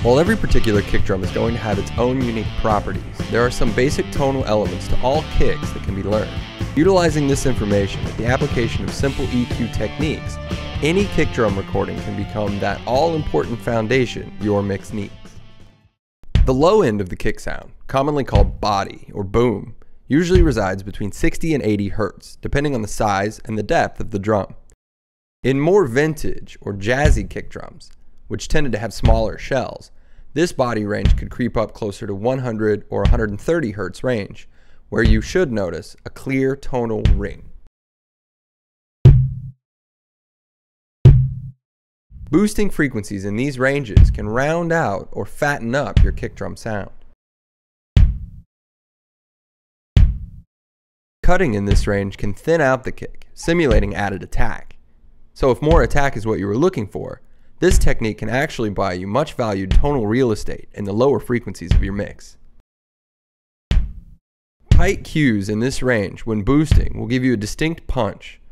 While every particular kick drum is going to have its own unique properties, there are some basic tonal elements to all kicks that can be learned. Utilizing this information with the application of simple EQ techniques, any kick drum recording can become that all-important foundation your mix needs. The low end of the kick sound, commonly called body or boom, usually resides between 60 and 80 Hz, depending on the size and the depth of the drum. In more vintage or jazzy kick drums, which tended to have smaller shells, this body range could creep up closer to 100 or 130 Hz range, where you should notice a clear tonal ring. Boosting frequencies in these ranges can round out or fatten up your kick drum sound. Cutting in this range can thin out the kick, simulating added attack. So if more attack is what you were looking for, this technique can actually buy you much valued tonal real estate in the lower frequencies of your mix. Tight cues in this range when boosting will give you a distinct punch,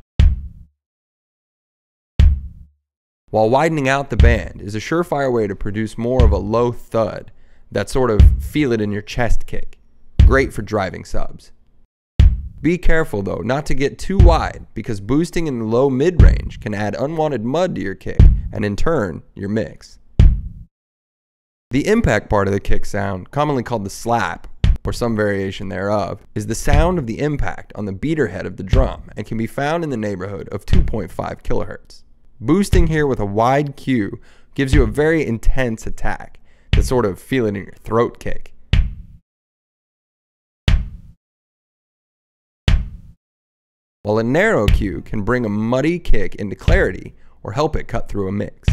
while widening out the band is a surefire way to produce more of a low thud, that sort of feel it in your chest kick. Great for driving subs. Be careful though not to get too wide, because boosting in the low mid-range can add unwanted mud to your kick and in turn your mix. The impact part of the kick sound, commonly called the slap, or some variation thereof, is the sound of the impact on the beater head of the drum and can be found in the neighborhood of 2.5 kHz. Boosting here with a wide cue gives you a very intense attack, that sort of feel it in your throat kick. While a narrow cue can bring a muddy kick into clarity or help it cut through a mix.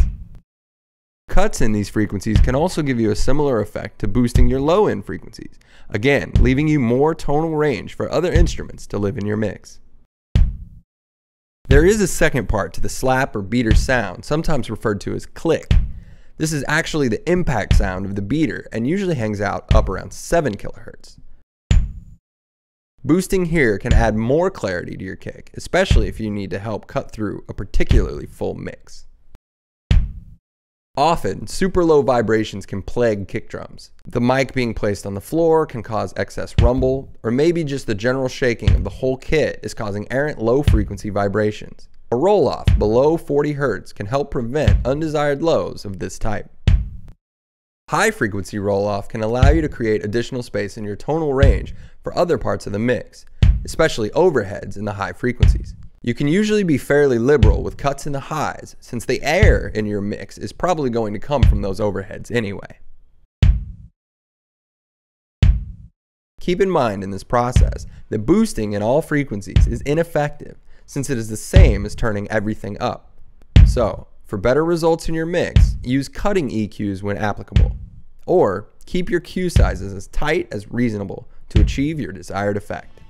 Cuts in these frequencies can also give you a similar effect to boosting your low-end frequencies, again leaving you more tonal range for other instruments to live in your mix. There is a second part to the slap or beater sound, sometimes referred to as click. This is actually the impact sound of the beater and usually hangs out up around 7 kHz. Boosting here can add more clarity to your kick, especially if you need to help cut through a particularly full mix. Often, super low vibrations can plague kick drums. The mic being placed on the floor can cause excess rumble, or maybe just the general shaking of the whole kit is causing errant low frequency vibrations. A roll-off below 40 Hz can help prevent undesired lows of this type. High frequency roll-off can allow you to create additional space in your tonal range for other parts of the mix, especially overheads in the high frequencies. You can usually be fairly liberal with cuts in the highs, since the air in your mix is probably going to come from those overheads anyway. Keep in mind in this process that boosting in all frequencies is ineffective, since it is the same as turning everything up. So, for better results in your mix, use cutting EQs when applicable, or keep your cue sizes as tight as reasonable to achieve your desired effect.